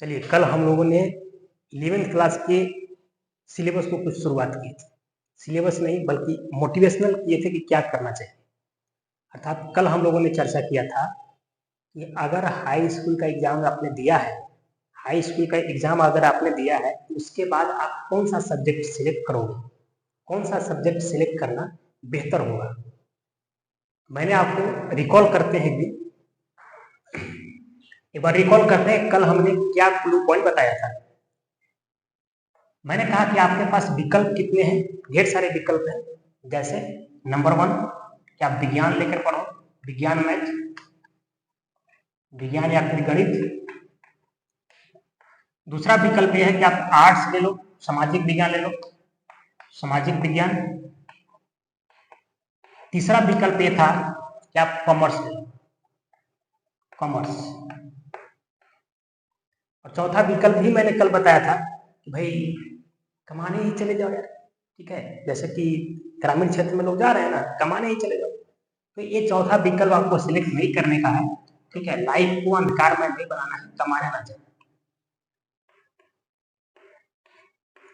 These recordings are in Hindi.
चलिए, कल हम लोगों ने 11th क्लास के सिलेबस को कुछ शुरुआत की थी। सिलेबस नहीं बल्कि मोटिवेशनल किए थे कि क्या करना चाहिए। अर्थात कल हम लोगों ने चर्चा किया था कि अगर हाई स्कूल का एग्जाम आपने दिया है, हाई स्कूल का एग्जाम अगर आपने दिया है तो उसके बाद आप कौन सा सब्जेक्ट सिलेक्ट करोगे, कौन सा सब्जेक्ट सिलेक्ट करना बेहतर होगा। मैंने आपको रिकॉल करते हैं कि एक बार रिकॉल करते हैं, कल हमने क्या क्लू पॉइंट बताया था। मैंने कहा कि आपके पास विकल्प कितने हैं, ढेर सारे विकल्प हैं। जैसे नंबर 1 कि आप विज्ञान लेकर पढ़ो, विज्ञान मैथ, विज्ञान या फिर गणित। दूसरा विकल्प यह है कि आप आर्ट्स ले लो, सामाजिक विज्ञान ले लो, सामाजिक विज्ञान। तीसरा विकल्प यह था कि आप कॉमर्स ले लो, कॉमर्स। और चौथा विकल्प भी मैंने कल बताया था कि भाई कमाने ही चले जाओ यार, ठीक है। जैसे कि ग्रामीण क्षेत्र में लोग जा रहे हैं ना, कमाने ही चले जाओ। तो ये चौथा विकल्प आपको सिलेक्ट नहीं करने का है, ठीक है। लाइफ को अंधकार में नहीं बनाना है, कमाने ना चले,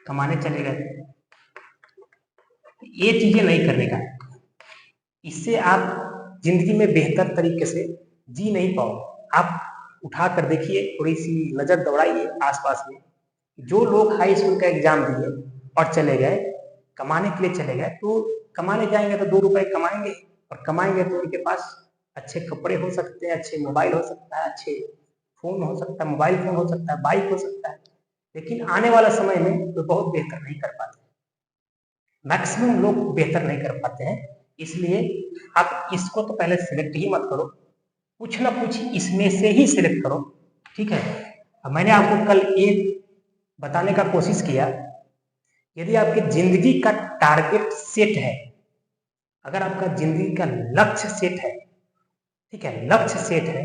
कमाने चले गए, ये चीजें नहीं करने का है। इससे आप जिंदगी में बेहतर तरीके से जी नहीं पाओ। आप उठा कर देखिए, थोड़ी सी नजर दौड़ाइए आसपास में, जो लोग हाई स्कूल का एग्जाम दिए और चले गए, कमाने के लिए चले गए, तो कमाने जाएंगे तो 2 रुपए कमाएंगे, और कमाएंगे तो उनके पास अच्छे कपड़े हो सकते हैं, अच्छे मोबाइल हो सकता है, अच्छे फोन हो सकता है, मोबाइल फोन हो सकता है, बाइक हो सकता है। लेकिन आने वाला समय में तो बहुत बेहतर नहीं कर पाते, मैक्सिमम लोग बेहतर नहीं कर पाते हैं। इसलिए आप इसको तो पहले सिलेक्ट ही मत करो, कुछ ना कुछ इसमें से ही सिलेक्ट करो, ठीक है। अब मैंने आपको कल एक बताने का कोशिश किया, यदि आपकी जिंदगी का टारगेट सेट है, अगर आपका जिंदगी का लक्ष्य सेट है, ठीक है, लक्ष्य सेट है,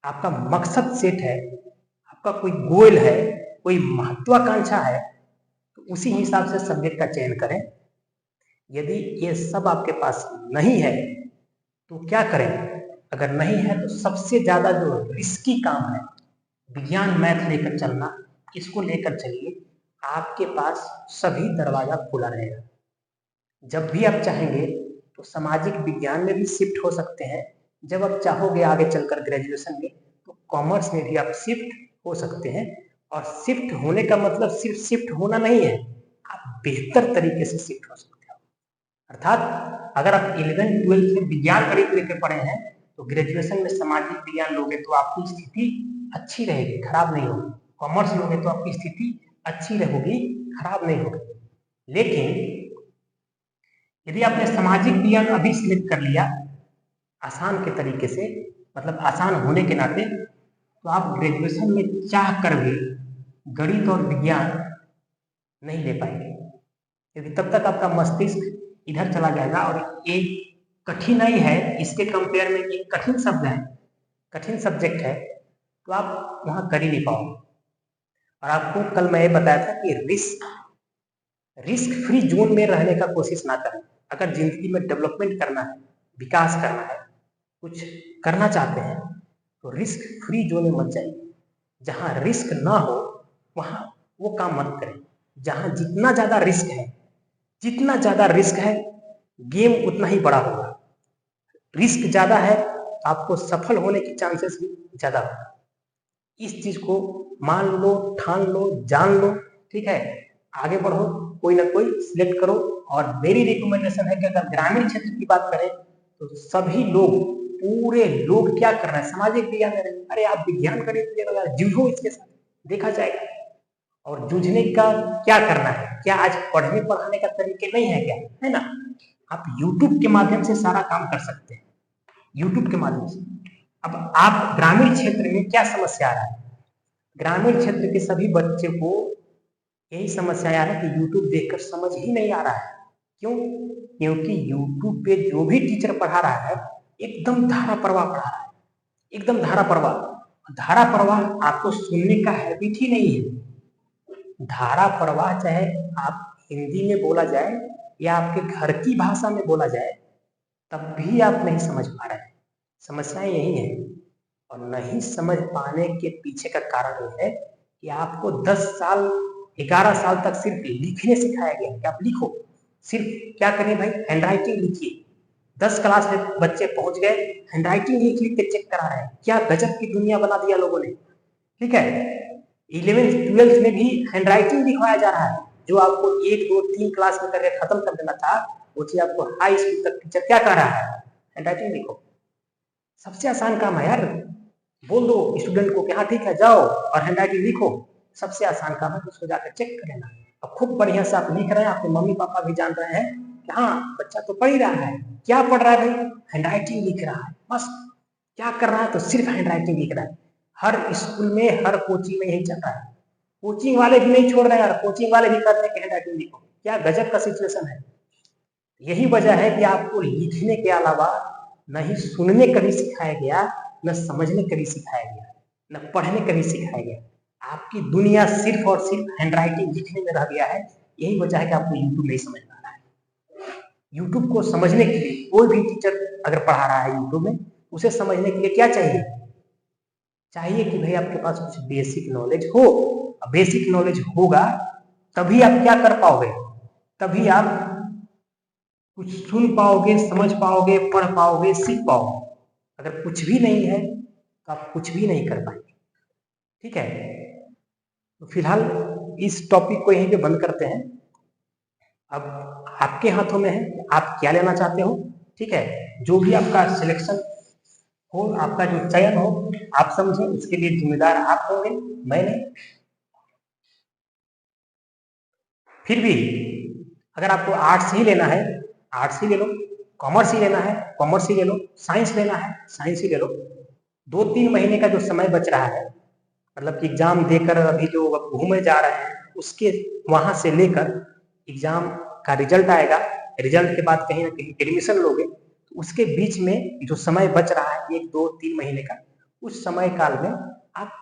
आपका मकसद सेट है, आपका कोई गोल है, कोई महत्वाकांक्षा है, तो उसी हिसाब से सब्जेक्ट का चयन करें। यदि ये सब आपके पास नहीं है तो क्या करें। अगर नहीं है तो सबसे ज्यादा जो रिस्की काम है, विज्ञान मैथ लेकर चलना, इसको लेकर चलिए। आपके पास सभी दरवाजा खुला रहेगा। जब भी आप चाहेंगे तो सामाजिक विज्ञान में भी शिफ्ट हो सकते हैं। जब आप चाहोगे आगे चलकर ग्रेजुएशन में, तो कॉमर्स में भी आप शिफ्ट हो सकते हैं। और शिफ्ट होने का मतलब सिर्फ शिफ्ट होना नहीं है, आप बेहतर तरीके से शिफ्ट हो सकते हो। अर्थात अगर आप 11th-12th में विज्ञान गणित लेकर पढ़े हैं, तो ग्रेजुएशन में सामाजिक विज्ञान लोगे तो आपकी स्थिति अच्छी रहेगी, खराब नहीं होगी। कॉमर्स लोगे तो आपकी स्थिति अच्छी रहेगी, खराब नहीं होगी। लेकिन यदि आपने सामाजिक विज्ञान अभी सिलेक्ट कर लिया आसान के तरीके से, मतलब आसान होने के नाते, तो आप ग्रेजुएशन में चाह कर भी गणित और विज्ञान नहीं ले पाएंगे, क्योंकि तब तक आपका मस्तिष्क इधर चला जाएगा। और एक कठिनाई है, इसके कंपेयर में एक कठिन शब्द है, कठिन सब्जेक्ट है, तो आप वहां कर ही नहीं पाओगे। और आपको कल मैं ये बताया था कि रिस्क फ्री जोन में रहने का कोशिश ना करें। अगर जिंदगी में डेवलपमेंट करना है, विकास करना है, कुछ करना चाहते हैं, तो रिस्क फ्री जोन में मत जाइए। जहां रिस्क ना हो वहां वो काम मत करें। जहां जितना ज्यादा रिस्क है, जितना ज्यादा रिस्क है, गेम उतना ही बड़ा होगा। रिस्क ज्यादा है, आपको सफल होने की चांसेस भी ज्यादा होगा। इस चीज को मान लो, ठान लो, जान लो, ठीक है। आगे बढ़ो, कोई ना कोई सिलेक्ट करो। और मेरी रिकमेंडेशन है कि अगर ग्रामीण क्षेत्र की बात करें तो सभी लोग, पूरे लोग क्या कर रहे हैं, सामाजिक विज्ञान में रहे। अरे आप विज्ञान गणित ले लो यार, जूझो इसके साथ, देखा जाएगा। और जूझने का क्या करना है, क्या आज पढ़ने पढ़ाने का तरीके नहीं है क्या, है ना। आप YouTube के माध्यम से सारा काम कर सकते हैं, YouTube के माध्यम से। अब आप ग्रामीण क्षेत्र में क्या समस्या आ रहा है, ग्रामीण क्षेत्र के सभी बच्चे को यही समस्या आ रहा है कि YouTube देखकर समझ ही नहीं आ रहा है। क्यों? क्योंकि YouTube पे जो भी टीचर पढ़ा रहा है एकदम धारा प्रवाह पढ़ा रहा है, एकदम धारा प्रवाह। धारा प्रवाह आपको सुनने का हैबिट ही नहीं है। धारा प्रवाह चाहे आप हिंदी में बोला जाए या आपके घर की भाषा में बोला जाए, तब भी आप नहीं समझ पा रहे हैं। समस्या यही है। और नहीं समझ पाने के पीछे का कारण यह है कि आपको 10 साल 11 साल तक सिर्फ लिखने सिखाया गया कि आप लिखो, सिर्फ क्या करें भाई, हैंडराइटिंग लिखिए। 10 क्लास में बच्चे पहुंच गए, हैंडराइटिंग लिख लिख के चेक करा रहे हैं। क्या गजब की दुनिया बना दिया लोगों ने, ठीक है। 11th 12th में भी हैंडराइटिंग लिखवाया जा रहा है, जो आपको 1 2 3 क्लास में करके खत्म कर देना था, वो चीज आपको हाई स्कूल तक टीचर क्या कर रहा है, हैंडराइटिंग लिखो। सबसे आसान काम है यार, बोल दो स्टूडेंट को कि हाँ ठीक है जाओ और हैंडराइटिंग लिखो, सबसे आसान काम है, उसको जाकर चेक कर लेना। अब खूब बढ़िया से आप लिख रहे हैं, आपके मम्मी पापा भी जान रहे हैं कि हाँ बच्चा तो पढ़ ही रहा है। क्या पढ़ रहा है भाई, हैंडराइटिंग लिख रहा है, बस क्या कर रहा है, तो सिर्फ हैंडराइटिंग लिख रहा है। हर स्कूल में हर कोचिंग में यही चल रहा है। कोचिंग वाले भी नहीं छोड़ रहे हैं यार, कोचिंग वाले भी करते हैं कि हैंडराइटिंग लिखो। क्या गजब का सिचुएशन है। यही वजह है कि आपको लिखने के अलावा न ही सुनने कभी सिखाया गया, न समझने कभी सिखाया गया, न पढ़ने कभी सिखाया गया। आपकी दुनिया सिर्फ और सिर्फ हैंडराइटिंग लिखने में रह गया है। यही वजह है कि आपको यूट्यूब नहीं समझ में आ रहा है। यूट्यूब को समझने के लिए कोई भी टीचर अगर पढ़ा रहा है यूट्यूब में, उसे समझने के लिए क्या चाहिए, चाहिए कि भाई आपके पास कुछ बेसिक नॉलेज हो। बेसिक नॉलेज होगा तभी आप क्या कर पाओगे, तभी आप कुछ सुन पाओगे, समझ पाओगे, पढ़ पाओगे, सीख पाओगे। अगर कुछ भी नहीं है तो आप कुछ भी नहीं कर पाएंगे, ठीक है। तो फिलहाल इस टॉपिक को यहीं पे बंद करते हैं। अब आपके हाथों में है, आप क्या लेना चाहते हो, ठीक है। जो भी आपका सिलेक्शन हो, आपका जो चयन हो, आप समझे, उसके लिए जिम्मेदार आप होंगे, मैं नहीं। फिर भी अगर आपको आर्ट्स ही लेना है, आर्ट्स ही ले लो, कॉमर्स ही लेना है, कॉमर्स ही ले लो, साइंस लेना है, साइंस ही ले लो। 2-3 महीने का जो समय बच रहा है, मतलब कि एग्जाम देकर अभी जो घूमे जा रहे हैं, उसके वहां से लेकर एग्जाम का रिजल्ट आएगा, रिजल्ट के बाद कहीं ना कहीं एडमिशन लोगे, तो उसके बीच में जो समय बच रहा है 1-2-3 महीने का, उस समय काल में आप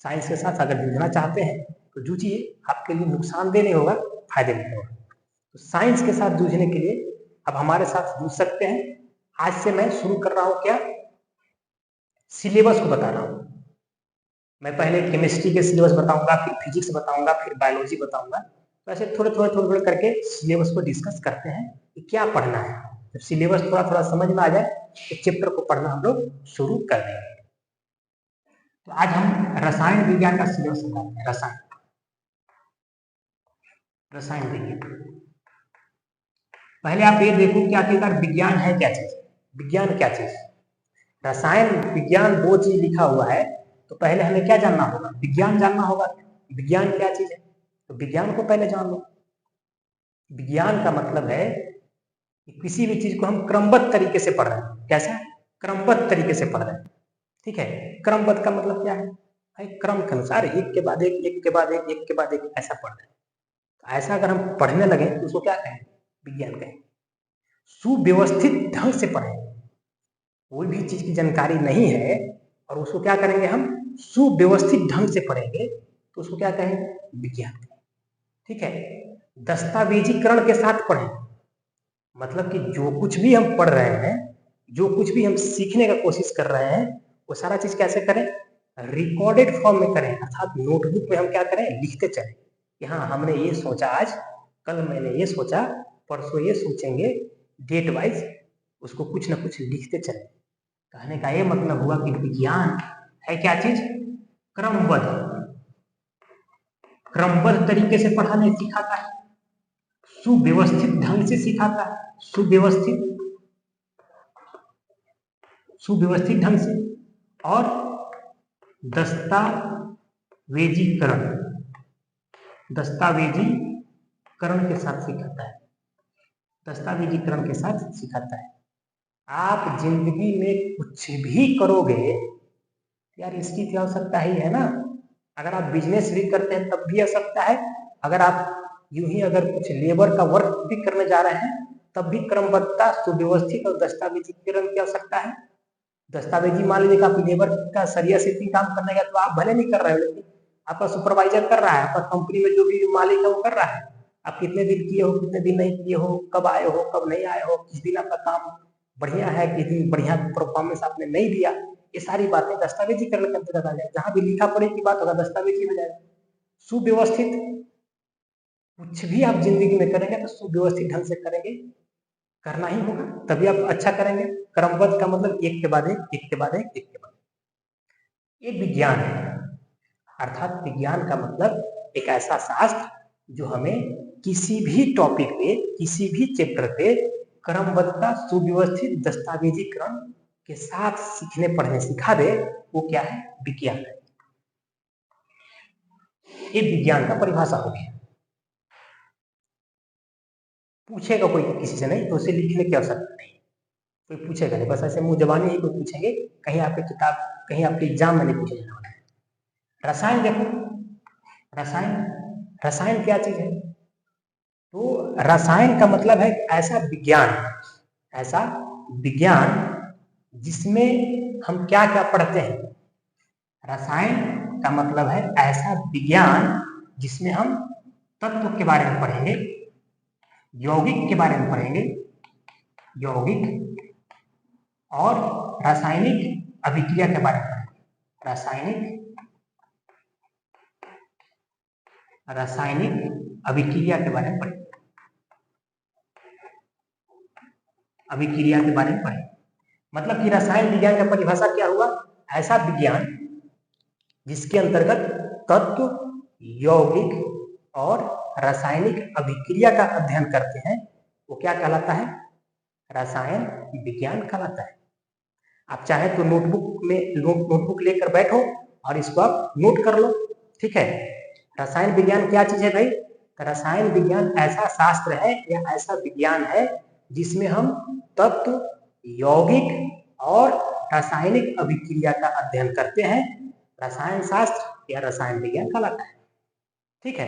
साइंस के साथ अगर जुड़ना चाहते हैं तो जूझिए, आपके लिए नुकसानदेह नहीं होगा, फायदे में होगा। तो साइंस के साथ जूझने के लिए अब हमारे साथ जूझ सकते हैं। आज से मैं शुरू कर रहा हूं क्या, सिलेबस को बता रहा हूं। मैं पहले केमिस्ट्री के सिलेबस बताऊंगा, फिर फिजिक्स बताऊंगा, फिर बायोलॉजी बताऊंगा। तो ऐसे थोड़े करके सिलेबस को डिस्कस करते हैं कि क्या पढ़ना है। जब सिलेबस थोड़ा थोड़ा समझ में आ जाए तो चैप्टर को पढ़ना हम लोग शुरू कर देंगे। तो आज हम रसायन विज्ञान का सिलेबस बताते हैं। रसायन विज्ञान, पहले आप ये देखो कि आखिरकार विज्ञान है क्या चीज, विज्ञान क्या चीज। रसायन विज्ञान 2 चीज लिखा हुआ है, तो पहले हमें क्या जानना होगा, विज्ञान जानना होगा। विज्ञान क्या चीज है, तो विज्ञान को पहले जान लो। विज्ञान का मतलब है कि किसी भी चीज को हम क्रमबद्ध तरीके से पढ़ रहे हैं। कैसा, क्रमबद्ध तरीके से पढ़ रहे हैं, ठीक है। क्रमबद्ध का मतलब क्या है भाई, क्रम के अनुसार एक के बाद एक, एक के बाद एक, एक के बाद एक, ऐसा पढ़ रहे हैं। तो ऐसा अगर हम पढ़ने लगे तो उसको क्या कहें, विज्ञान कहें। सुव्यवस्थित ढंग से पढ़ें, कोई भी चीज की जानकारी नहीं है और उसको क्या करेंगे हम, सुव्यवस्थित ढंग से पढ़ेंगे, तो उसको क्या कहेंगे, विज्ञान, ठीक है। दस्तावेजीकरण के साथ पढ़ें, मतलब कि जो कुछ भी हम पढ़ रहे हैं, जो कुछ भी हम सीखने का कोशिश कर रहे हैं, वो सारा चीज कैसे करें, रिकॉर्डेड फॉर्म में करें, अर्थात नोटबुक में हम क्या करें, लिखते चलें कि हाँ हमने ये सोचा आज, कल मैंने ये सोचा, परसों ये सोचेंगे, डेट वाइज उसको कुछ ना कुछ लिखते चले। कहने का ये मतलब हुआ कि विज्ञान है क्या चीज, क्रमबद्ध, क्रमबद्ध तरीके से पढ़ाने सिखाता है, सुव्यवस्थित ढंग से सिखाता है, सुव्यवस्थित ढंग से, और दस्तावेजीकरण, दस्तावेजीकरण के साथ सिखाता है, दस्तावेजीकरण के साथ सिखाता है। आप जिंदगी में कुछ भी करोगे यार, इसकी क्या आवश्यकता ही है ना। अगर आप बिजनेस भी करते हैं तब भी आवश्यकता है, अगर आप यूं ही अगर कुछ लेबर का वर्क भी करने जा रहे हैं तब भी क्रमबद्धता, सुव्यवस्थित और दस्तावेजीकरण की आवश्यकता है। दस्तावेजी, मान लीजिए आप लेबर का सरिया सिटी काम करने गया तो आप भले नहीं कर रहे हो, लेकिन आपका सुपरवाइजर कर रहा है, आपका कंपनी में जो भी मालिक है वो कर रहा है। आप कितने दिन किए हो, कितने दिन नहीं किए हो, कब आए हो, कब नहीं आए हो, किस दिन आपका काम बढ़िया है, किस दिन बढ़िया परफॉर्मेंस आपने नहीं दिया, ये सारी बातें दस्तावेजीकरण के अंतर्गत आ जाए। जहां भी लिखा पढ़े की बात होगा दस्तावेजी हो जाएगा। सुव्यवस्थित, कुछ भी आप जिंदगी में करेंगे तो सुव्यवस्थित ढंग से करेंगे, करना ही होगा, तभी आप अच्छा करेंगे। क्रमबद्ध का मतलब एक के बाद एक, एक के बाद एक, एक के बाद एक। ये विज्ञान है, अर्थात विज्ञान का मतलब एक ऐसा शास्त्र जो हमें किसी भी टॉपिक पे, किसी भी चैप्टर पे क्रमबद्धता, सुव्यवस्थित दस्तावेजीकरण के साथ सीखने पढ़ने सिखा दे, वो क्या है? विज्ञान है। ये विज्ञान का परिभाषा हो गया। पूछेगा कोई किसी से नहीं तो उसे लिखने की आवश्यकता नहीं, कोई पूछेगा नहीं, बस ऐसे मुंह जबानी ही कोई पूछेंगे, कहीं आपके किताब, कहीं आपके एग्जाम में नहीं पूछा जाने वाला है। रसायन देखो, रसायन, रसायन क्या चीज है? तो रसायन का मतलब है ऐसा विज्ञान, ऐसा विज्ञान जिसमें हम क्या क्या पढ़ते हैं। रसायन का मतलब है ऐसा विज्ञान जिसमें हम तत्व के बारे में पढ़ेंगे, यौगिक के बारे में पढ़ेंगे, यौगिक और रासायनिक अभिक्रिया के बारे में पढ़ेंगे। रासायनिक अभिक्रिया के बारे में पढ़ेंगे, अभिक्रिया के बारे में पढ़ेंगे। मतलब कि रसायन विज्ञान का परिभाषा क्या हुआ? ऐसा विज्ञान जिसके अंतर्गत तत्व, यौगिक और रासायनिक अभिक्रिया का अध्ययन करते हैं, वो क्या कहलाता है? रसायन विज्ञान कहलाता है। आप चाहे तो नोटबुक लेकर बैठो और इसको आप नोट कर लो, ठीक है। रसायन विज्ञान क्या चीज है भाई? रसायन विज्ञान ऐसा शास्त्र है या ऐसा विज्ञान है जिसमें हम तत्व, यौगिक और रासायनिक अभिक्रिया का अध्ययन करते हैं। रसायन शास्त्र या रसायन विज्ञान कहलाता है, ठीक है।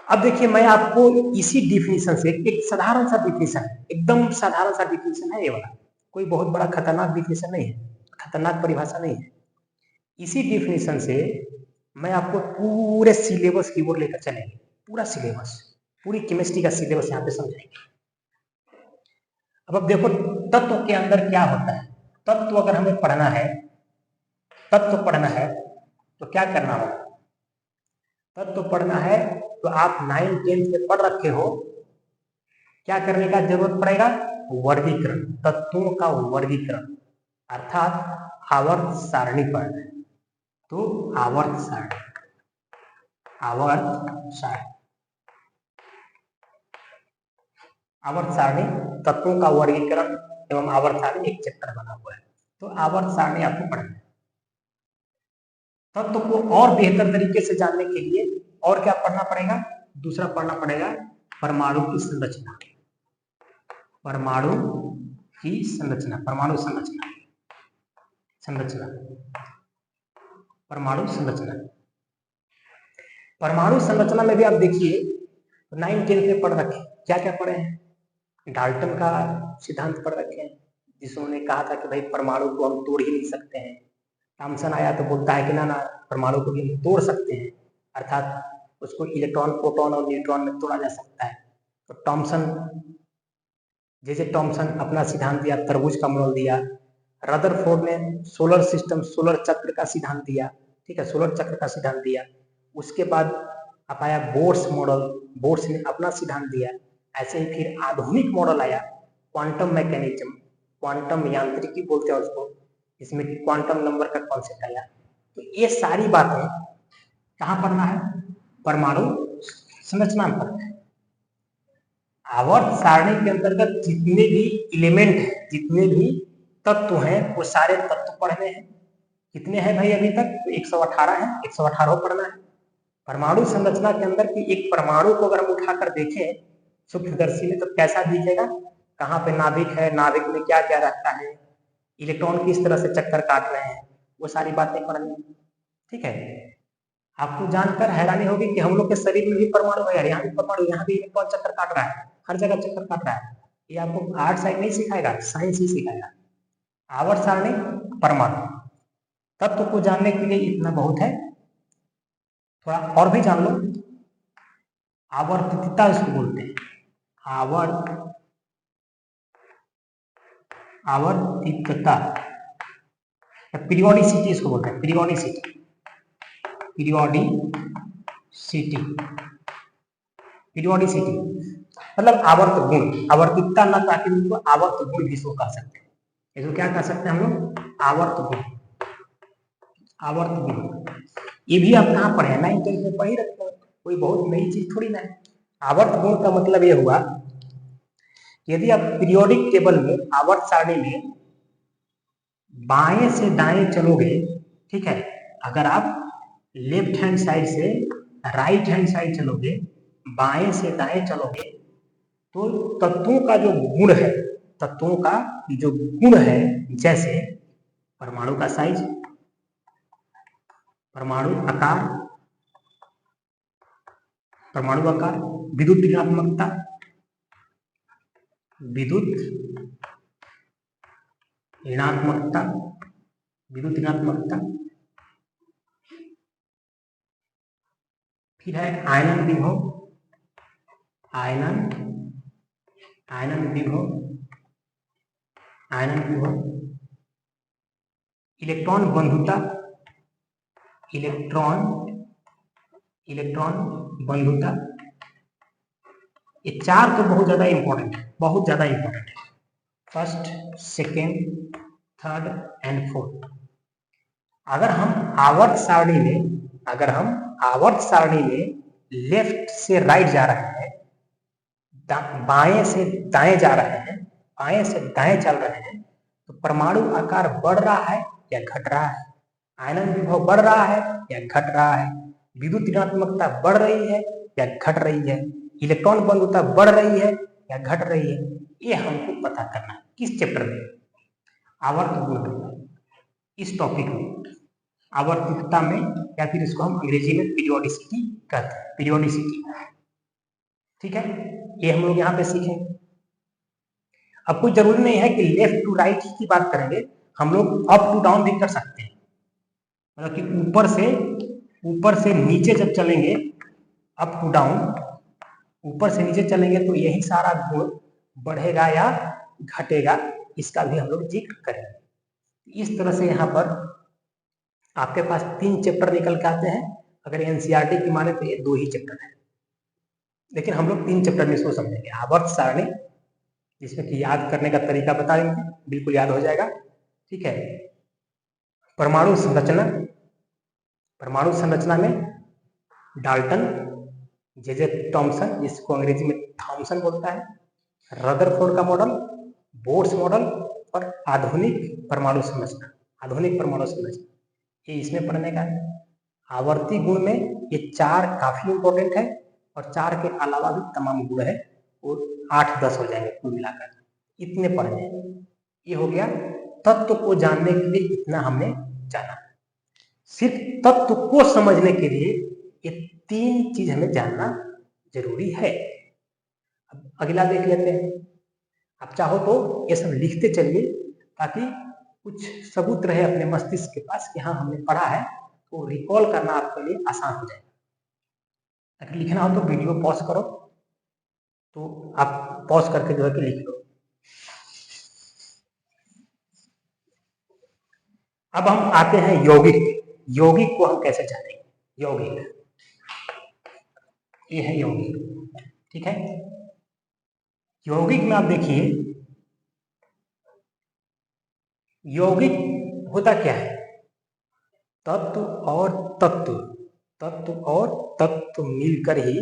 अब देखिए, मैं आपको इसी डिफिनीशन से एक साधारण सा डिफिनीशन, एकदम साधारण सा डिफिनीशन है ये वाला, कोई बहुत बड़ा खतरनाक डिफिनीशन नहीं है, खतरनाक परिभाषा नहीं है। इसी डिफिनीशन से मैं आपको पूरे सिलेबस की ओर लेकर चलेंगे, पूरा सिलेबस, पूरी केमिस्ट्री का सिलेबस यहाँ पे समझाएंगे। अब देखो, तत्व के अंदर क्या होता है। तत्व अगर हमें पढ़ना है, तत्व पढ़ना है तो क्या करना होगा? तत्व पढ़ना है तो आप 9th 10th में पढ़ रखे हो, क्या करने का जरूरत पड़ेगा? वर्गीकरण, तत्वों का वर्गीकरण, अर्थात आवर्त सारणी पढ़ना है। तो आवर्त सारणी, आवर्त सारणी, आवर्त सारणी, तत्वों का वर्गीकरण एवं आवर्त सारणी एक चैप्टर बना हुआ है। तो आवर्त सारणी आपको पढ़ना है। तत्व को और बेहतर तरीके से जानने के लिए और क्या पढ़ना पड़ेगा? दूसरा पढ़ना पड़ेगा परमाणु की संरचना, परमाणु की संरचना, परमाणु संरचना, संरचना, परमाणु संरचना। परमाणु संरचना में भी आप देखिए 9th 10th में पढ़ रखे, क्या क्या पढ़े हैं? डाल्टन का सिद्धांत पढ़ रखे हैं, जिसने कहा था कि भाई परमाणु को हम तोड़ ही नहीं सकते हैं। थॉमसन आया तो बोलता है कि ना ना, परमाणु को भी हम तोड़ सकते हैं, अर्थात उसको इलेक्ट्रॉन, प्रोटॉन और न्यूट्रॉन में तोड़ा जा सकता है। तो थॉमसन, जैसे थॉमसन अपना सिद्धांत दिया, तरबूज का मॉडल दिया, रदरफोर्ड ने सोलर सिस्टम, सोलर चक्र का सिद्धांत दिया, ठीक है, सोलर चक्र का सिद्धांत दिया। उसके बाद अब आया बोर्स मॉडल, बोर्स ने अपना सिद्धांत दिया। ऐसे ही फिर आधुनिक मॉडल आया, क्वांटम मैकेनिज्म, क्वांटम यांत्रिकी बोलते हैं उसको, इसमें क्वांटम नंबर का कॉन्सेप्ट आया। तो ये सारी बातें कहाँ पढ़ना है? परमाणु संरचना में पढ़ना है। आवर्त सारणी के अंतर्गत जितने भी एलिमेंट हैं, जितने भी तत्व हैं, वो सारे तत्व पढ़ने हैं। कितने हैं भाई अभी तक? तो 118 है, 118 पढ़ना है। परमाणु संरचना के अंदर की एक परमाणु को अगर हम उठाकर देखें सूक्ष्मदर्शी में तो कैसा दिखेगा? कहाँ पे नाभिक है, नाभिक में क्या क्या रहता है, इलेक्ट्रॉन किस तरह से चक्कर काट रहे हैं, वो सारी बातें पढ़नी, ठीक है। आपको जानकर हैरानी होगी कि हम लोग के शरीर में भी परमाणु है, यहाँ भी परमाणु, यहाँ भी इलेक्ट्रॉन चक्कर काट रहा है, हर जगह चक्कर काट रहा है। ये आपको आर्ट साइड नहीं सिखाएगा, साइंस ही सिखाएगा। आवर्त सारणी, परमाणु, तत्व को जानने के लिए इतना बहुत है। थोड़ा और भी जान लो, आवर्तता इसको बोलते हैं, आवर्तिकता, पीरियोडिसिटी इसको बोलते हैं, पीरियोडिसिटी, पीरियोडिसिटी, पीरियोडिसिटी मतलब आवर्त गुण, आवर्तिकता न ताकि उनको आवर्त गुण भी इसको कह सकते हैं। इसको क्या कह सकते हैं हम लोग? आवर्त गुण, आवर्त गुण। ये भी आप कहाँ पढ़े हैं? 9th 10th में पढ़ ही रखते हैं, कोई बहुत नई चीज थोड़ी ना है। आवर्त गुण का मतलब ये हुआ यदि आप पीरियोडिक टेबल में आवर्त सारणी में बाएं से दाएं चलोगे, ठीक है, अगर आप लेफ्ट हैंड साइड से राइट हैंड साइड चलोगे, बाएं से दाएं चलोगे, तो तत्वों का जो गुण है, तत्वों का जो गुण है, जैसे परमाणु का साइज, परमाणु आकार, परमाणु आकार, विद्युत ऋणात्मकता, विद्युत ऋणात्मकता, विद्युत ऋणात्मकता, फिर है आयनन विभव, आयनन, आयनन विभव, आयनन विभव, इलेक्ट्रॉन बंधुता, इलेक्ट्रॉन, इलेक्ट्रॉन बंधुता। ये चार तो बहुत ज्यादा इंपॉर्टेंट है, बहुत ज्यादा इंपॉर्टेंट है। First, second, third and fourth. अगर हम आवर्त सारणी में, अगर हम आवर्त सारणी में लेफ्ट से राइट जा रहे हैं, बाएं से दाएं जा रहे हैं, बाएं से दाएं चल रहे हैं, तो परमाणु आकार बढ़ रहा है या घट रहा है? आयनन विभव बढ़ रहा है या घट रहा है? विद्युत ऋणात्मकता बढ़ रही है या घट रही है? इलेक्ट्रॉन बंधुता बढ़ रही है या घट रही है? ये हमको पता करना है। किस चैप्टर में? आवर्त गुण, इस टॉपिक में, आवर्तिकता में, या फिर इसको हम अंग्रेजी में पीरियोडिसिटी कहते हैं, पीरियोडिसिटी। ठीक है, ये हम लोग यहाँ पे सीखेंगे। अब कोई जरूरी नहीं है कि लेफ्ट टू राइट की बात करेंगे, हम लोग अप टू डाउन भी कर सकते हैं। मतलब कि ऊपर से नीचे जब चलेंगे, अप टू डाउन, ऊपर से नीचे चलेंगे तो यही सारा गुण बढ़ेगा या घटेगा, इसका भी हम लोग जिक्र करेंगे। इस तरह से यहाँ पर आपके पास 3 चैप्टर निकल के आते हैं। अगर एनसीईआरटी की माने तो ये 2 ही चैप्टर है, लेकिन हम लोग 3 चैप्टर में इसको समझेंगे। आवर्त सारणी, जिसमें कि याद करने का तरीका बता देंगे, बिल्कुल याद हो जाएगा। ठीक है, परमाणु संरचना, परमाणु संरचना में डाल्टन, जे थॉमसन, जिसको अंग्रेजी में थॉमसन बोलता है, रदरफोर्ड का मॉडल, बोर्स मॉडल, और आधुनिक परमाणु संरचना, आधुनिक परमाणु संरचना, ये इसमें पढ़ने का है। आवर्ती गुण में ये 4 काफी इंपॉर्टेंट है, और 4 के अलावा भी तमाम गुण है, वो 8-10 हो जाएंगे कुल मिलाकर, इतने पढ़ने हैं। ये हो गया तत्व को जानने के लिए, इतना हमने जाना। सिर्फ तत्व को समझने के लिए ये 3 चीज हमें जानना जरूरी है। अब अगला देख लेते हैं। आप चाहो तो ये सब लिखते चलिए, ताकि कुछ सबूत रहे अपने मस्तिष्क के पास कि हाँ हमने पढ़ा है, तो रिकॉल करना आपके लिए आसान हो जाएगा। अगर लिखना हो तो वीडियो पॉज करो, तो आप पॉज करके जो है कि लिख लो। अब हम आते हैं यौगिक। यौगिक को हम कैसे जानेंगे? यौगिक, ये है यौगिक। ठीक है, यौगिक में आप देखिए, यौगिक होता क्या है? तत्व और तत्व, तत्व और तत्व मिलकर ही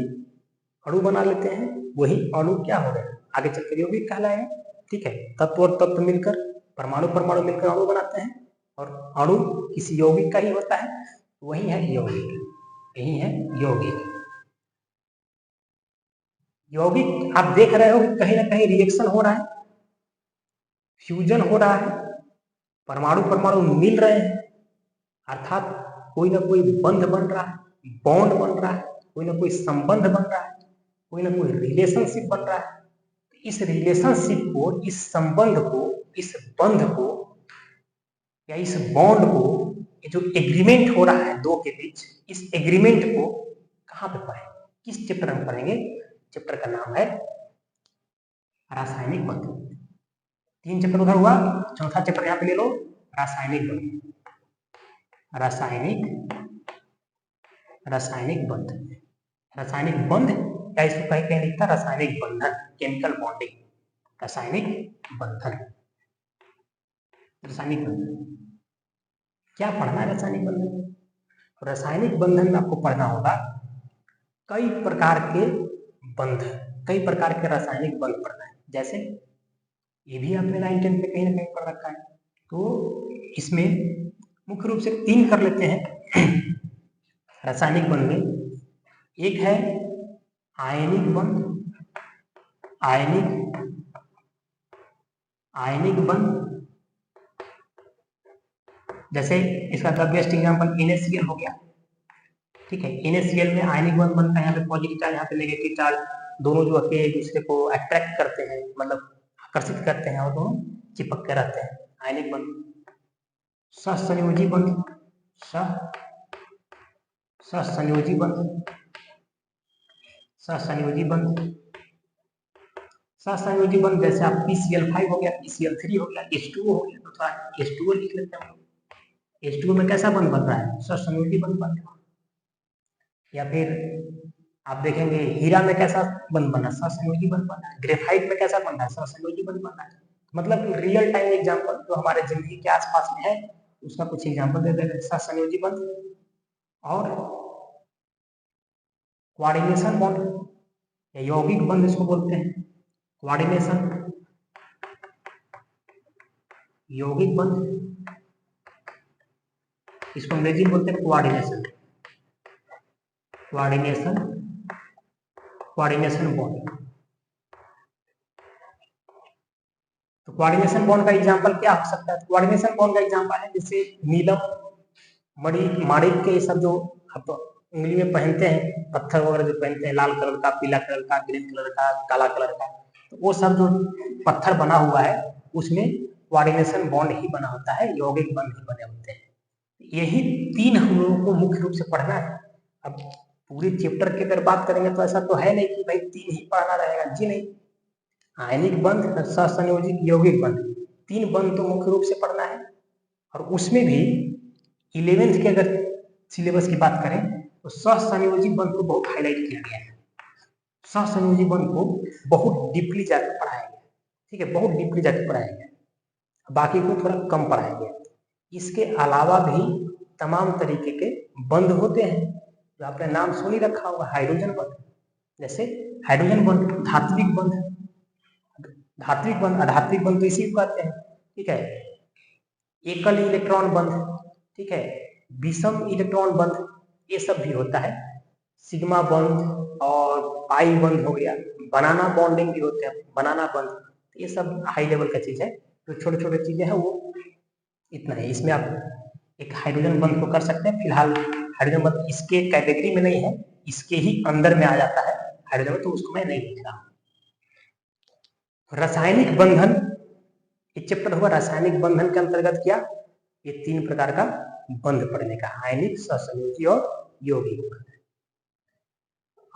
अणु बना लेते हैं। वही अणु क्या हो गए? आगे चलकर यौगिक कहलाएगा। ठीक है, तत्व और तत्व मिलकर, परमाणु परमाणु मिलकर अणु बनाते हैं, और अणु किसी यौगिक का ही होता है, वही है यौगिक, यही है यौगिक। यौगिक आप देख रहे हो कि कहीं ना कहीं रिएक्शन हो रहा है, फ्यूजन हो रहा है, परमाणु परमाणु मिल रहे हैं, अर्थात कोई ना कोई बंध बन रहा है, बॉन्ड बन रहा है, कोई ना कोई संबंध बन रहा है, कोई ना कोई रिलेशनशिप बन रहा है। इस रिलेशनशिप को, इस संबंध को, इस बंध को या इस बॉन्ड को, ये जो एग्रीमेंट हो रहा है दो के बीच, इस एग्रीमेंट को कहाँ पे पढ़ेंगे? किस चैप्टर में पढ़ेंगे? चैप्टर का नाम है रासायनिक बंधन। 3 चैप्टर उधर हुआ, चौथा चैप्टर यहाँ पे ले लो, रासायनिक बंधन। रासायनिक रासायनिक बंध। रासायनिक बंध या इसको कहीं कहीं लिखता है रासायनिक बंधन, केमिकल बॉन्डिंग, रासायनिक बंधन। रासायनिक बंधन क्या पढ़ना है? रासायनिक बंधन, रासायनिक बंधन में आपको पढ़ना होगा कई प्रकार के बंध, कई प्रकार के रासायनिक बंध पढ़ना है। जैसे ये भी आपने 9th 10th में कहीं ना कहीं पढ़ रखा है। तो इसमें मुख्य रूप से 3 कर लेते हैं रासायनिक बंध में। एक है आयनिक बंध, आयनिक बंध। जैसे इसका द बेस्ट एग्जाम्पल NaCl हो गया, ठीक है। NaCl में आयनिक बंध बनता है, यहाँ पे पॉजिटिव चार्ज, यहाँ पे नेगेटिव चार्ज, दोनों जो होते हैं एक दूसरे को अट्रैक्ट करते हैं, मतलब आकर्षित करते हैं और दोनों चिपक के रहते हैं, आयनिक बंध। सहसंयोजी बंध, सहसंयोजी बंध, सहसंयोजी बंध, सहसंयोजी बंध जैसे आप PCl5 हो गया, PCl3 हो गया, H2O हो गया, तो थोड़ा H2O लिख लेते हैं। H2O में कैसा बंध बन रहा है? सहसंयोजी बंध बन रहा है। या फिर आप देखेंगे हीरा में कैसा बंध बना है? सहसंयोजी बंध बना है। ग्रेफाइट में कैसा बन रहा है? सहसंयोजी बंध बना है। मतलब रियल टाइम एग्जांपल जो हमारे जिंदगी के आसपास में है उसका कुछ एग्जांपल दे देंगे। सहसंयोजी बंध और कोऑर्डिनेशन बॉन्ड या यौगिक बंध इसको बोलते हैं। कोऑर्डिनेशन, यौगिक बंध, इसको अंग्रेजी में बोलते हैं कोऑर्डिनेशन, कोऑर्डिनेशन, कोऑर्डिनेशन बॉन्ड। तो कोऑर्डिनेशन बॉन्ड का एग्जांपल क्या हो सकता है? कोऑर्डिनेशन बॉन्ड का एग्जांपल है जैसे नीलम, माणिक के सब जो आप उंगली में पहनते हैं, पत्थर वगैरह जो पहनते हैं, लाल कलर का, पीला कलर का, ग्रीन कलर का, काला कलर का, तो वो सब जो पत्थर बना हुआ है उसमें कोऑर्डिनेशन बॉन्ड ही बना होता है, यौगिक बंध ही बने होते हैं। यही 3 हम लोगों को मुख्य रूप से पढ़ना है। अब पूरे चैप्टर की अगर बात करेंगे तो ऐसा तो है नहीं कि भाई 3 ही पढ़ना रहेगा, जी नहीं। आयनिक बंध, सहसंयोजित, यौगिक बंध, 3 बंध तो मुख्य रूप से पढ़ना है। और उसमें भी 11th के अगर सिलेबस की बात करें तो सहसंयोजी बंध को बहुत हाईलाइट किया गया है। सहसंयोजी बंध को बहुत डीपली जाकर पढ़ाया गया, ठीक है, बहुत डीपली जाकर पढ़ाया गया, बाकी को थोड़ा कम पढ़ाया गया। इसके अलावा भी तमाम तरीके के बंध होते हैं जो आपने नाम सुन ही रखा होगा। हाइड्रोजन बंध, जैसे हाइड्रोजन बंध, धात्विक बंध, धात्विक बंध, अधात्विक बंध तो इसी को कहते हैं, ठीक है। एकल इलेक्ट्रॉन बंध, ठीक है, विषम इलेक्ट्रॉन बंध, ये सब भी होता है। सिग्मा बंध और पाई बंध हो गया, बनाना बॉन्डिंग भी होते हैं, बनाना बंध, ये सब हाई लेवल का चीज है। जो छोटे छोटे चीजें हैं वो इतना है। इसमें आप एक हाइड्रोजन बंध को कर सकते हैं। फिलहाल हाइड्रोजन बंध इसके कैटेगरी में नहीं है, इसके ही अंदर में आ जाता है हाइड्रोजन, तो उसको मैं नहीं लिख रहा हूं। रासायनिक बंधन एक चैप्टर हुआ, रासायनिक बंधन के अंतर्गत क्या ये 3 प्रकार का बंध पढ़ने का, आयनिक, सहसंयोजी और यौगिक।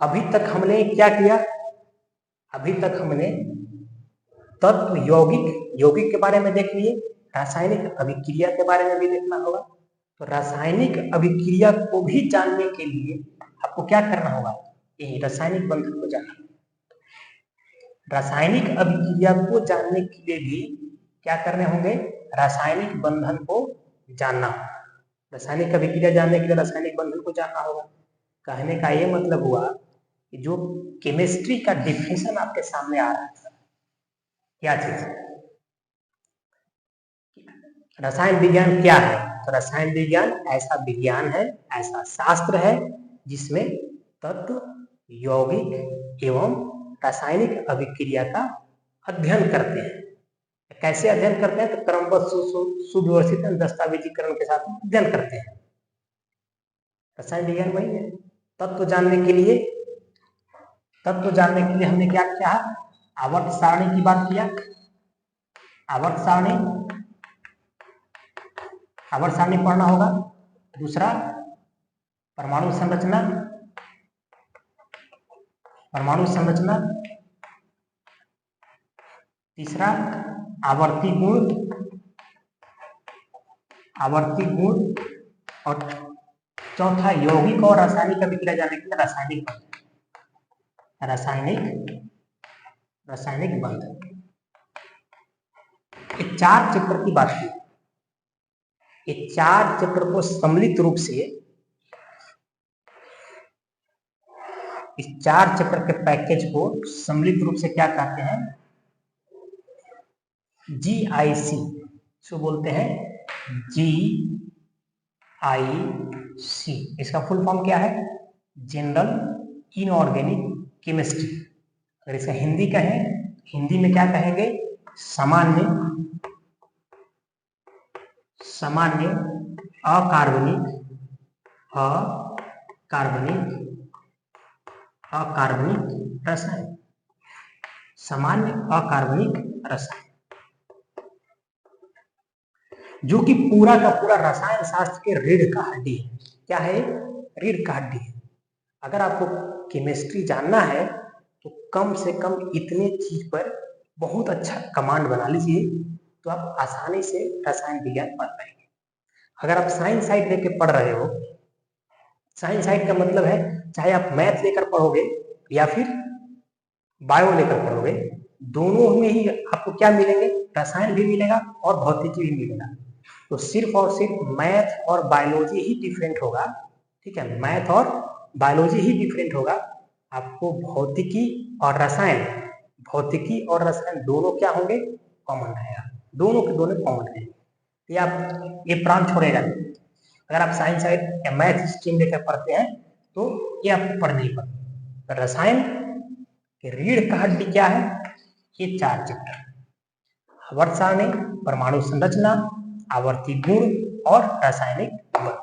अभी तक हमने क्या किया? अभी तक हमने तत्व, यौगिक के बारे में देख लिए, रासायनिक अभिक्रिया के बारे में भी देखना होगा। तो रासायनिक अभिक्रिया को भी जानने के लिए आपको क्या करना होगा? ये रासायनिक बंधन को जानना। रासायनिक अभिक्रिया को जानने के लिए भी क्या करने होंगे? रासायनिक बंधन को जानना होगा। रासायनिक अभिक्रिया जानने के लिए रासायनिक बंधन को जानना होगा। कहने का ये मतलब हुआ कि जो केमिस्ट्री का डिफिनेशन आपके सामने आ रहा है, क्या चीज? रसायन विज्ञान क्या है? तो रसायन विज्ञान ऐसा विज्ञान है, ऐसा शास्त्र है जिसमें तत्व, यौगिक एवं रासायनिक अभिक्रिया का अध्ययन करते हैं। कैसे अध्ययन करते हैं? तो क्रमबद्ध सुव्यवस्थित दस्तावेजीकरण के साथ अध्ययन करते हैं। रसायन विज्ञान वही है। तत्व जानने के लिए हमने क्या किया? आवर्त सारणी की बात किया। आवर्त सारणी पढ़ना होगा। दूसरा परमाणु संरचना। तीसरा आवर्ती गुण और चौथा यौगिक और रासायनिक अभिक्रिया जाने के लिए रासायनिक बंध, रासायनिक बंध। ये 4 चैप्टर की बात की, ये 4 चैप्टर को सम्मिलित रूप से, इस 4 चैप्टर के पैकेज को सम्मिलित रूप से क्या कहते हैं, GIC, इसको बोलते हैं GIC। इसका फुल फॉर्म क्या है, जनरल इनऑर्गेनिक केमिस्ट्री। अगर इसका हिंदी कहें, हिंदी में क्या कहेंगे, सामान्य अकार्बनिक रसायन, सामान्य अकार्बनिक रसायन, जो कि पूरा का पूरा रसायन शास्त्र के रीढ़ का हड्डी है। क्या है, रीढ़ का हड्डी है। अगर आपको केमिस्ट्री जानना है तो कम से कम इतने चीज पर बहुत अच्छा कमांड बना लीजिए, तो आप आसानी से रसायन विज्ञान पढ़ पाएंगे। अगर आप साइंस साइड लेके पढ़ रहे हो, साइंस साइड का मतलब है चाहे आप मैथ लेकर पढ़ोगे या फिर बायो लेकर पढ़ोगे, दोनों में ही आपको क्या मिलेंगे, रसायन भी मिलेगा और भौतिकी भी मिलेगा। तो सिर्फ और सिर्फ मैथ और बायोलॉजी ही डिफरेंट होगा, ठीक है, मैथ और बायोलॉजी ही डिफरेंट होगा। आपको भौतिकी और रसायन दोनों क्या होंगे, कॉमन रहेगा, दोनों के दोनों कॉमन रहेंगे। तो आप ये प्रांत छोड़ेगा नहीं। अगर आप साइंस साइड या मैथ स्ट्रीम लेकर पढ़ते हैं तो ये आपको पढ़ नहीं पड़ता। रसायन के रीढ़ का हड्डी क्या है, ये 4 चैप्टर, आवर्त सारणी, परमाणु संरचना, आवर्ती गुण और रासायनिक बंध।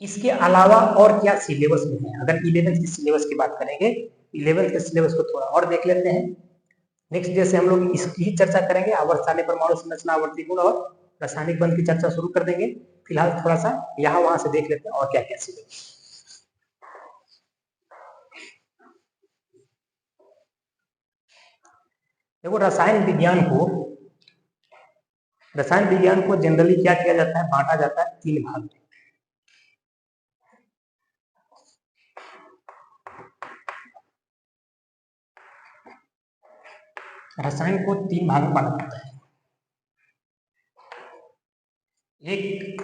इसके अलावा और क्या सिलेबस में है, अगर 11th के सिलेबस की बात करेंगे, 11th के सिलेबस को थोड़ा और देख लेते हैं। नेक्स्ट जैसे हम लोग इसकी ही चर्चा करेंगे, आवर्त सारणी, परमाणु संरचना, आवर्ती गुण और रासायनिक बंध की चर्चा शुरू कर देंगे। फिलहाल थोड़ा सा यहाँ वहां से देख लेते हैं और क्या क्या सिलेबस। देखो, रसायन विज्ञान को जनरली क्या किया जाता है, बांटा जाता है 3 भाग में। रसायन को 3 भाग में बांटा जाता है। एक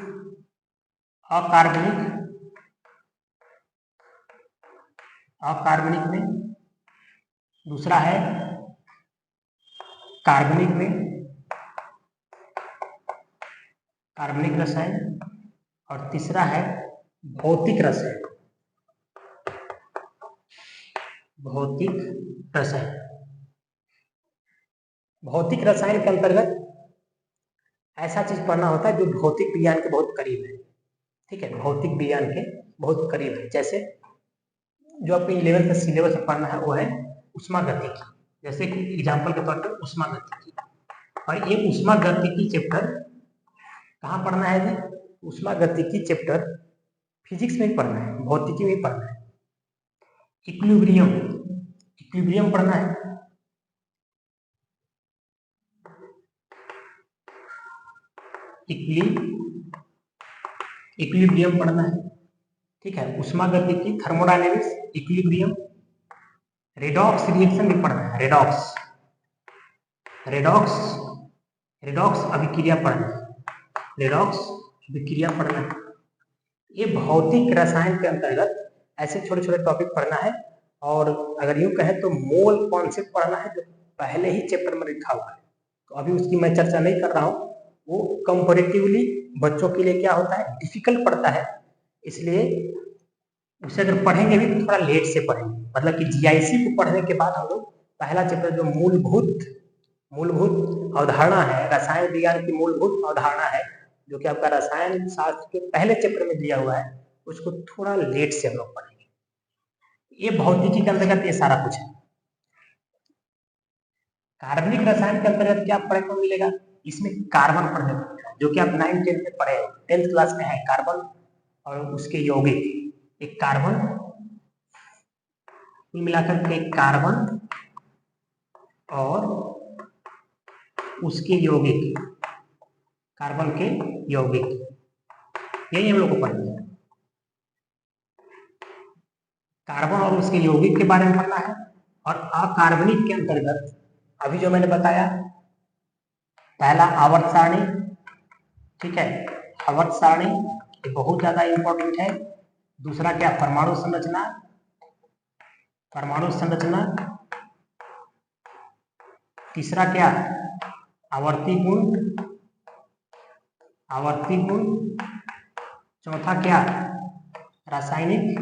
अकार्बनिक में, दूसरा है कार्बनिक रसायन, और तीसरा है भौतिक रसायन। भौतिक रसायन के अंतर्गत ऐसा चीज पढ़ना होता है जो भौतिक विज्ञान के बहुत करीब है, ठीक है, भौतिक विज्ञान के बहुत करीब है। जैसे जो आपको 11th का सिलेबस में पढ़ना है वो है उष्मागतिकी। जैसे एग्जाम्पल के तौर पर उष्मागतिकी, और ये उष्मागतिकी चैप्टर कहाँ पढ़ना है जी, उष्मागतिकी चैप्टर फिजिक्स में ही पढ़ना है, भौतिकी में ही पढ़ना है। इक्विलिब्रियम पढ़ना है, इक्विलिब्रियम पढ़ना है, ठीक है। उष्मागतिकी, थर्मोडायनेमिक्स, इक्विलिब्रियम, रेडॉक्स रिएक्शन भी पढ़ना है, रेडॉक्स अभिक्रिया पढ़ना है, ये भौतिक रसायन के अंतर्गत ऐसे छोटे छोटे टॉपिक पढ़ना है। और अगर यूं कहें तो मोल कॉन्सेप्ट पढ़ना है, जो पहले ही चैप्टर में लिखा हुआ है, तो अभी उसकी मैं चर्चा नहीं कर रहा हूँ। वो कंपैरेटिवली बच्चों के लिए क्या होता है, डिफिकल्ट पड़ता है, इसलिए उसे अगर पढ़ेंगे भी तो थोड़ा लेट से पढ़ेंगे। मतलब कि GIC को पढ़ने के बाद हम लोग पहला चैप्टर जो मूलभूत अवधारणा है, रसायन विज्ञान की मूलभूत अवधारणा है, जो कि आपका रसायन शास्त्र के पहले चैप्टर में दिया हुआ है, उसको थोड़ा लेट से हम लोग पढ़ेंगे। ये भौतिकी के अंतर्गत ये सारा कुछ है। कार्बनिक रसायन के अंतर्गत क्या पढ़ने को मिलेगा, इसमें कार्बन पढ़ने को मिलेगा, जो कि आप 9th 10th में पढ़े हो, 10th क्लास में है कार्बन और उसके यौगिक। एक कार्बन, कुल मिलाकर के कार्बन और उसके यौगिक, कार्बन के यौगिक, यही हम लोग को पढ़ना है। कार्बन और उसके यौगिक के बारे में पढ़ना है। और अकार्बनिक के अंतर्गत अभी जो मैंने बताया, पहला आवर्त सारणी, ठीक है, आवर्त सारणी ये बहुत ज्यादा इंपॉर्टेंट है। दूसरा क्या, परमाणु संरचना, परमाणु संरचना। तीसरा क्या, आवर्ती गुण, आवर्ती गुण। चौथा क्या, रासायनिक,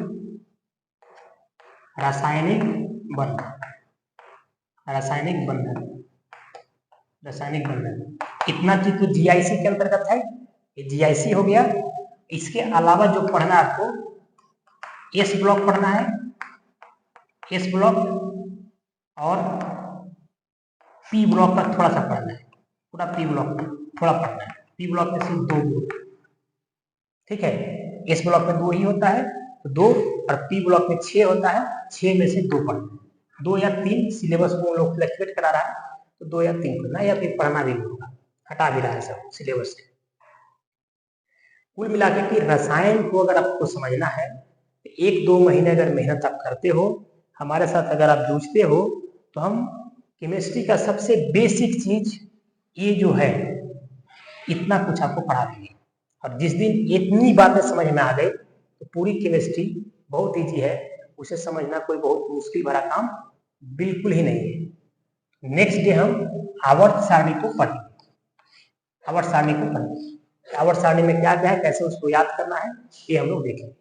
रासायनिक बंधन, रासायनिक बंधन, रासायनिक बंधन। इतना चीज तो जीआईसी के अंतर्गत है, ये जीआईसी हो गया। इसके अलावा जो पढ़ना है आपको, एस ब्लॉक पढ़ना है, एस ब्लॉक, और पी ब्लॉक का थोड़ा सा पढ़ना है, पूरा पी ब्लॉक थोड़ा पढ़ना है। पी ब्लॉक में सिर्फ 2 ग्रुप, ठीक है, एस ब्लॉक में 2 ही होता है तो 2, और पी ब्लॉक में 6 होता है, 6 में से 2 पढ़ना है। 2 या 3 सिलेबस को लोग फ्लैक्चुएट करा रहा है तो 2 या 3 पढ़ना, या फिर पढ़ना भी होगा, हटा भी रहा है सब सिलेबस से। कुल मिलाकर के रसायन को अगर आपको समझना है तो 1-2 महीने अगर मेहनत आप करते हो, हमारे साथ अगर आप जूझते हो, तो हम केमिस्ट्री का सबसे बेसिक चीज ये जो है, इतना कुछ आपको पढ़ा देंगे। और जिस दिन इतनी बातें समझ में आ गई तो पूरी केमिस्ट्री बहुत ईजी है, उसे समझना कोई बहुत मुश्किल भरा काम बिल्कुल ही नहीं है। नेक्स्ट डे हम आवर्त सारणी को पढ़ेंगे, आवर्त सारणी को पढ़ेंगे। आवर्त सारणी में क्या क्या है, कैसे उसको याद करना है, ये हम लोग देखेंगे।